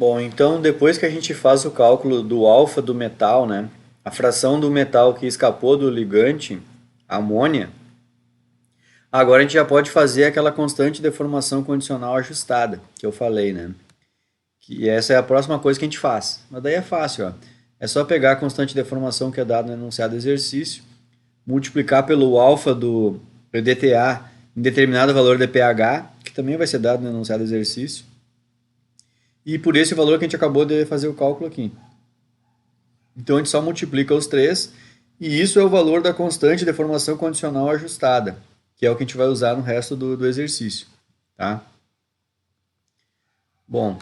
Bom, então depois que a gente faz o cálculo do alfa do metal, né? A fração do metal que escapou do ligante, amônia, agora a gente já pode fazer aquela constante de deformação condicional ajustada, que eu falei, né? Que essa é a próxima coisa que a gente faz. Mas daí é fácil, ó. É só pegar a constante de deformação que é dada no enunciado do exercício, multiplicar pelo alfa do DTA em determinado valor de pH, que também vai ser dado no enunciado do exercício, e por esse valor que a gente acabou de fazer o cálculo aqui. Então a gente só multiplica os três, e isso é o valor da constante de deformação condicional ajustada, que é o que a gente vai usar no resto do exercício. Tá? Bom,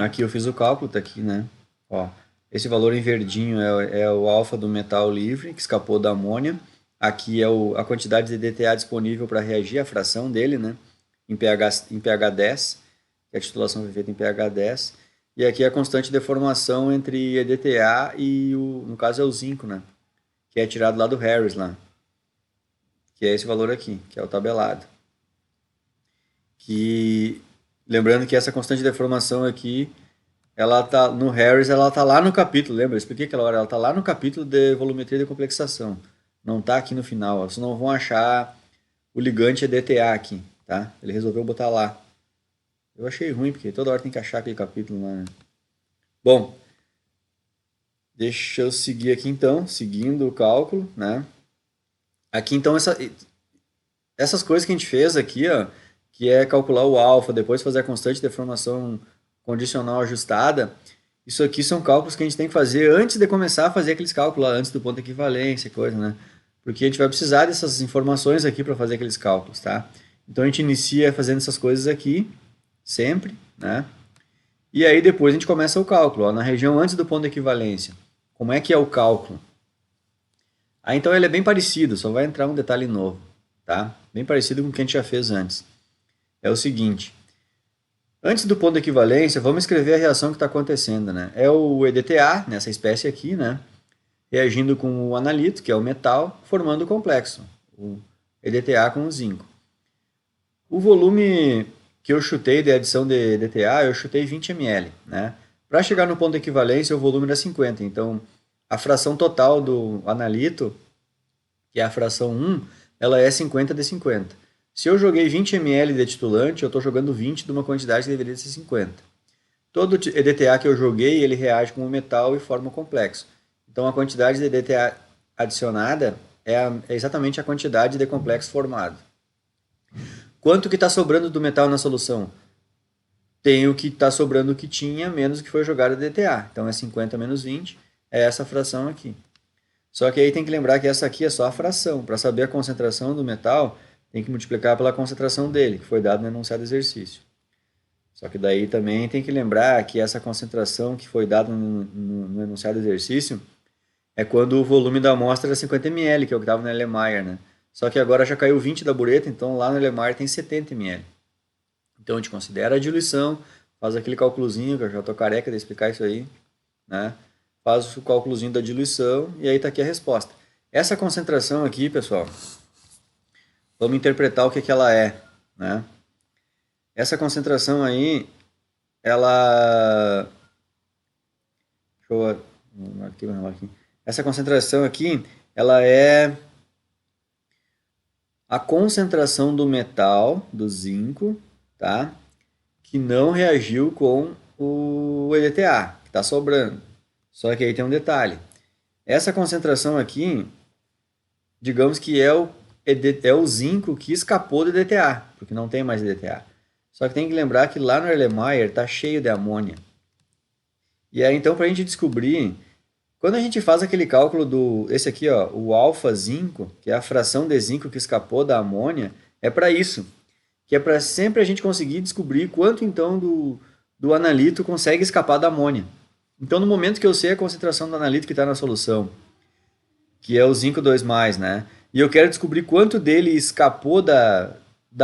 aqui eu fiz o cálculo, tá aqui, né? Ó, esse valor em verdinho é o alfa do metal livre, que escapou da amônia. Aqui é a quantidade de DTA disponível para reagir, a fração dele, né? Em pH 10, que a titulação foi feita em pH 10. E aqui é a constante de deformação entre EDTA e, no caso, é o zinco, né? Que é tirado lá do Harris, lá. Que é esse valor aqui, que é o tabelado. Que, lembrando que essa constante de deformação aqui, ela tá no Harris, ela tá lá no capítulo, lembra? Eu expliquei aquela hora, ela tá lá no capítulo de volumetria de complexação. Não tá aqui no final, vocês não vão achar o ligante EDTA aqui, tá? Ele resolveu botar lá. Eu achei ruim, porque toda hora tem que achar aquele capítulo lá, né? Bom, deixa eu seguir aqui então, seguindo o cálculo, né? Aqui então, essas coisas que a gente fez aqui, ó, que é calcular o alfa, depois fazer a constante de deformação condicional ajustada, isso aqui são cálculos que a gente tem que fazer antes de começar a fazer aqueles cálculos lá, antes do ponto de equivalência, coisa, né? Porque a gente vai precisar dessas informações aqui para fazer aqueles cálculos, tá? Então a gente inicia fazendo essas coisas aqui, sempre, né? E aí depois a gente começa o cálculo, ó, na região antes do ponto de equivalência. Como é que é o cálculo? Aí então ele é bem parecido, só vai entrar um detalhe novo, tá? Bem parecido com o que a gente já fez antes. É o seguinte, antes do ponto de equivalência, vamos escrever a reação que está acontecendo, né? É o EDTA, nessa espécie aqui, né? Reagindo com o analito, que é o metal, formando o complexo, o EDTA com o zinco. O volume que eu chutei de adição de EDTA, eu chutei 20 ml, né? Para chegar no ponto de equivalência, o volume era 50, então a fração total do analito, que é a fração 1, ela é 50 de 50. Se eu joguei 20 ml de titulante, eu estou jogando 20 de uma quantidade que deveria ser 50. Todo EDTA que eu joguei, ele reage com o metal e forma o complexo. Então a quantidade de EDTA adicionada é exatamente a quantidade de complexo formado. Quanto que está sobrando do metal na solução? Tem o que está sobrando que tinha, menos o que foi jogado de EDTA. Então é 50 menos 20, é essa fração aqui. Só que aí tem que lembrar que essa aqui é só a fração. Para saber a concentração do metal, tem que multiplicar pela concentração dele, que foi dado no enunciado do exercício. Só que daí também tem que lembrar que essa concentração que foi dada no enunciado do exercício é quando o volume da amostra era 50 ml, que é o que estava no Erlenmeyer, né? Só que agora já caiu 20 da bureta, então lá no Erlenmeyer tem 70 ml. Então a gente considera a diluição, faz aquele cálculozinho, que eu já estou careca de explicar isso aí, né? Faz o cálculozinho da diluição e aí está aqui a resposta. Essa concentração aqui, pessoal, vamos interpretar o que, que ela é, né? Essa concentração aí, ela... Deixa eu aqui. Essa concentração aqui, ela é a concentração do metal, do zinco, tá? Que não reagiu com o EDTA, que está sobrando. Só que aí tem um detalhe. Essa concentração aqui, digamos que é o zinco que escapou do EDTA, porque não tem mais EDTA. Só que tem que lembrar que lá no Erlenmeyer está cheio de amônia. E aí então para a gente descobrir, quando a gente faz aquele cálculo esse aqui, ó, o alfa zinco, que é a fração de zinco que escapou da amônia, é para isso. Que é para sempre a gente conseguir descobrir quanto então do analito consegue escapar da amônia. Então no momento que eu sei a concentração do analito que está na solução, que é o zinco 2+, né? E eu quero descobrir quanto dele escapou da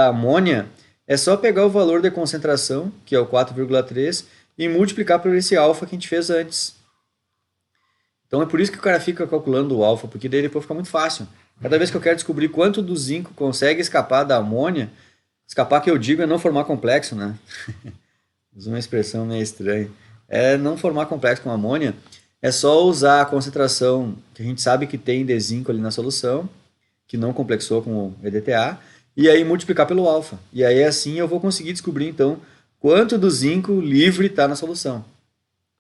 amônia, é só pegar o valor de concentração, que é o 4,3, e multiplicar por esse alfa que a gente fez antes. Então é por isso que o cara fica calculando o alfa, porque daí depois fica muito fácil. Cada vez que eu quero descobrir quanto do zinco consegue escapar da amônia, escapar que eu digo é não formar complexo, né? Usa uma expressão meio estranha. É não formar complexo com amônia, é só usar a concentração que a gente sabe que tem de zinco ali na solução, que não complexou com o EDTA, e aí multiplicar pelo alfa. E aí assim eu vou conseguir descobrir então quanto do zinco livre está na solução.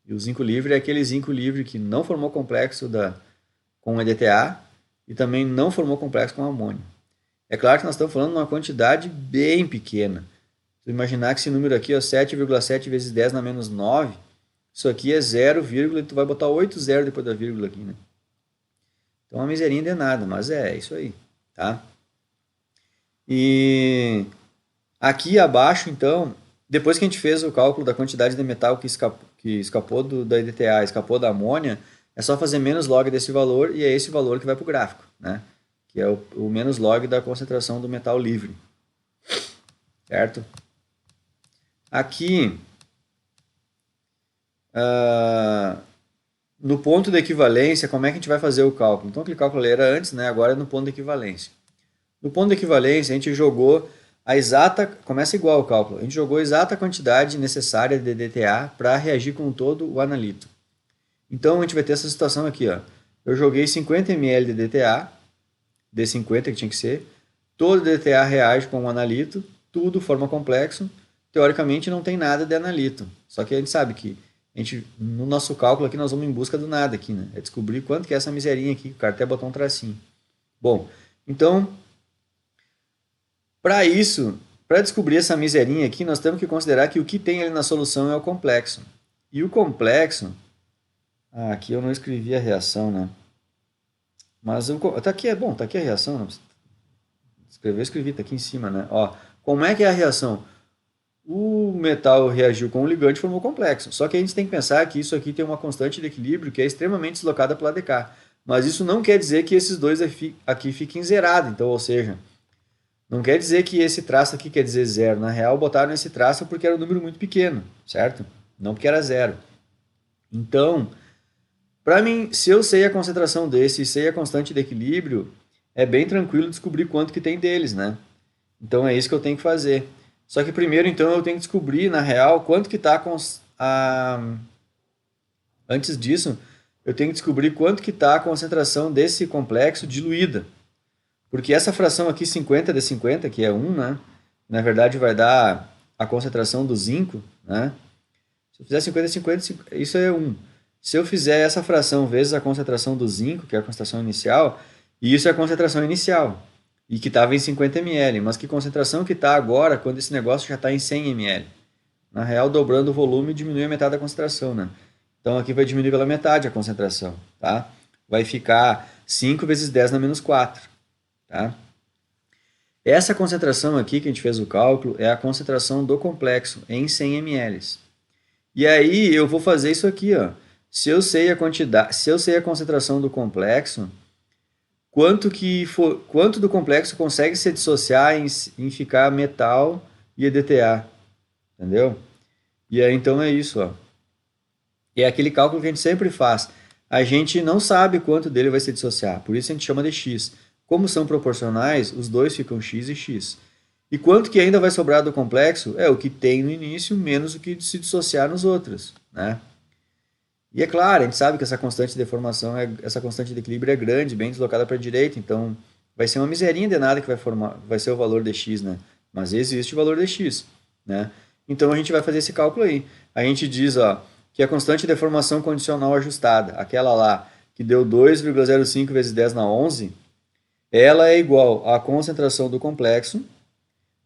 E o zinco livre é aquele zinco livre que não formou complexo com o EDTA e também não formou complexo com amônio. É claro que nós estamos falando de uma quantidade bem pequena. Se imaginar que esse número aqui, 7,7 vezes 10 na menos 9, isso aqui é 0, e tu vai botar 8 zero depois da vírgula aqui, né? Então é uma miserinha de nada, mas é isso aí, tá? E aqui abaixo, então, depois que a gente fez o cálculo da quantidade de metal que escapou da EDTA, escapou da amônia, é só fazer menos log desse valor e é esse valor que vai para o gráfico, né? Que é o menos log da concentração do metal livre, certo? Aqui, no ponto de equivalência, como é que a gente vai fazer o cálculo? Então, aquele cálculo era antes, né? Agora é no ponto de equivalência. No ponto de equivalência, a gente jogou a exata, começa igual o cálculo, a gente jogou a exata quantidade necessária de DTA para reagir com todo o analito. Então, a gente vai ter essa situação aqui, ó. Eu joguei 50 ml de DTA, D50 que tinha que ser, todo DTA reage com o analito, tudo forma complexo, teoricamente não tem nada de analito. Só que a gente sabe que no nosso cálculo aqui nós vamos em busca do nada aqui, né? É descobrir quanto que é essa miserinha aqui, o cara até botou um tracinho. Bom, então, para isso, para descobrir essa miserinha aqui, nós temos que considerar que o que tem ali na solução é o complexo. E o complexo, aqui eu não escrevi a reação, né? Mas tá aqui, bom, tá aqui a reação, não escrevi, tá aqui em cima, né? Ó, como é que é a reação? O metal reagiu com o ligante e formou complexo. Só que a gente tem que pensar que isso aqui tem uma constante de equilíbrio que é extremamente deslocada pela DK. Mas isso não quer dizer que esses dois aqui fiquem zerados. Então, ou seja, não quer dizer que esse traço aqui quer dizer zero. Na real, botaram esse traço porque era um número muito pequeno, certo? Não porque era zero. Então, para mim, se eu sei a concentração desse e sei a constante de equilíbrio, é bem tranquilo descobrir quanto que tem deles, né? Então, é isso que eu tenho que fazer. Só que primeiro, então, eu tenho que descobrir, na real, quanto que está Antes disso, eu tenho que descobrir quanto que está a concentração desse complexo diluída. Porque essa fração aqui, 50 de 50, que é 1, né? Na verdade, vai dar a concentração do zinco, né? Se eu fizer 50 de 50, isso é 1. Se eu fizer essa fração vezes a concentração do zinco, que é a concentração inicial, e isso é a concentração inicial, e que estava em 50 ml, mas que concentração que está agora quando esse negócio já está em 100 ml? Na real, dobrando o volume, diminui a metade da concentração, né? Então aqui vai diminuir pela metade a concentração, tá? Vai ficar 5 vezes 10 na menos 4, tá? Essa concentração aqui que a gente fez o cálculo é a concentração do complexo em 100 ml. E aí eu vou fazer isso aqui, ó. Se eu sei a quantidade, se eu sei a concentração do complexo, quanto do complexo consegue se dissociar em ficar metal e EDTA, entendeu? E aí então é isso, ó. É aquele cálculo que a gente sempre faz. A gente não sabe quanto dele vai se dissociar, por isso a gente chama de x. Como são proporcionais, os dois ficam x e x. E quanto que ainda vai sobrar do complexo? É o que tem no início menos o que se dissociar nos outros, né? E é claro, a gente sabe que essa constante de deformação, essa constante de equilíbrio é grande, bem deslocada para a direita, então vai ser uma miserinha de nada que vai ser o valor de x, né? Mas existe o valor de x, né? Então a gente vai fazer esse cálculo aí. A gente diz, ó, que a constante de deformação condicional ajustada, aquela lá que deu 2,05 vezes 10 na 11, ela é igual à concentração do complexo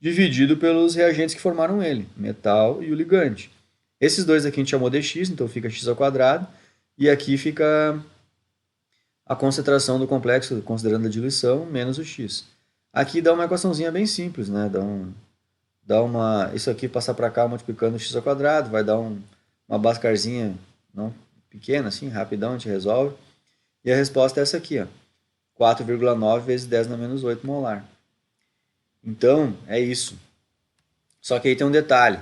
dividido pelos reagentes que formaram ele, metal e o ligante. Esses dois aqui a gente chamou de x, então fica x ao quadrado, e aqui fica a concentração do complexo, considerando a diluição, menos o x. Aqui dá uma equaçãozinha bem simples, né? Isso aqui passar para cá multiplicando x ao quadrado, vai dar uma Bhaskar-zinha não pequena, assim, rapidão, a gente resolve. E a resposta é essa aqui, ó, 4,9 vezes 10 na menos 8 molar. Então, é isso. Só que aí tem um detalhe.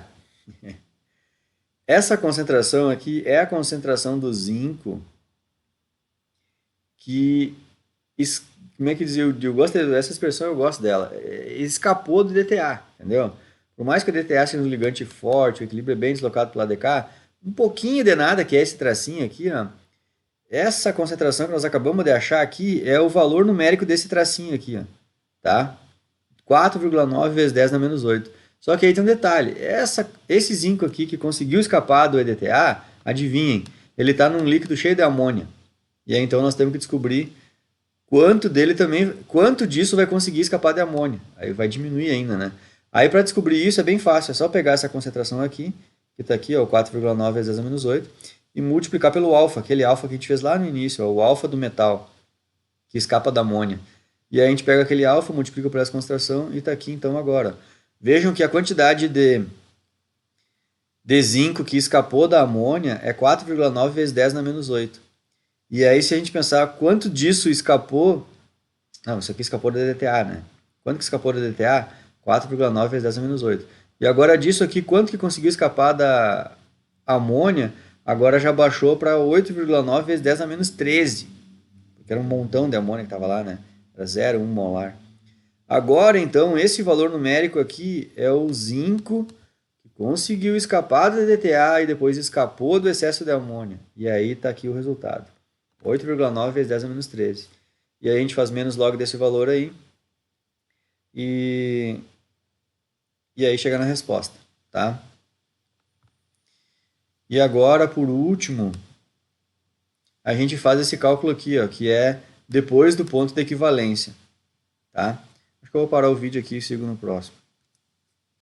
Essa concentração aqui é a concentração do zinco que, como é que diz? Eu gosto dessa expressão, eu gosto dela. Escapou do DTA, entendeu? por mais que o EDTA seja um ligante forte, o equilíbrio é bem deslocado para o lado de cá, um pouquinho de nada, que é esse tracinho aqui, ó, essa concentração que nós acabamos de achar aqui é o valor numérico desse tracinho aqui, ó, tá? 4,9 vezes 10 na menos 8. Só que aí tem um detalhe, esse zinco aqui que conseguiu escapar do EDTA, adivinhem, ele está num líquido cheio de amônia. E aí então nós temos que descobrir quanto disso vai conseguir escapar de amônia. Aí vai diminuir ainda, né? Aí para descobrir isso é bem fácil, é só pegar essa concentração aqui, que está aqui, ó, 4,9 vezes 10 a menos 8, e multiplicar pelo alfa, aquele alfa que a gente fez lá no início, ó, o alfa do metal, que escapa da amônia. E aí a gente pega aquele alfa, multiplica por essa concentração e está aqui então agora. Vejam que a quantidade de zinco que escapou da amônia é 4,9 vezes 10 na menos 8. E aí se a gente pensar quanto disso escapou... Não, isso aqui escapou da DTA, né? Quanto que escapou da DTA? 4,9 vezes 10 na menos 8. E agora disso aqui, quanto que conseguiu escapar da amônia? Agora já baixou para 8,9 vezes 10 na menos 13. Porque era um montão de amônia que estava lá, né? Era 0,1 molar. Agora, então, esse valor numérico aqui é o zinco que conseguiu escapar da DTA e depois escapou do excesso de amônia. E aí está aqui o resultado. 8,9 vezes 10 a menos 13. E aí a gente faz menos log desse valor aí. E aí chega na resposta, tá? E agora, por último, a gente faz esse cálculo aqui, ó, que é depois do ponto de equivalência, tá? Acho que eu vou parar o vídeo aqui e sigo no próximo.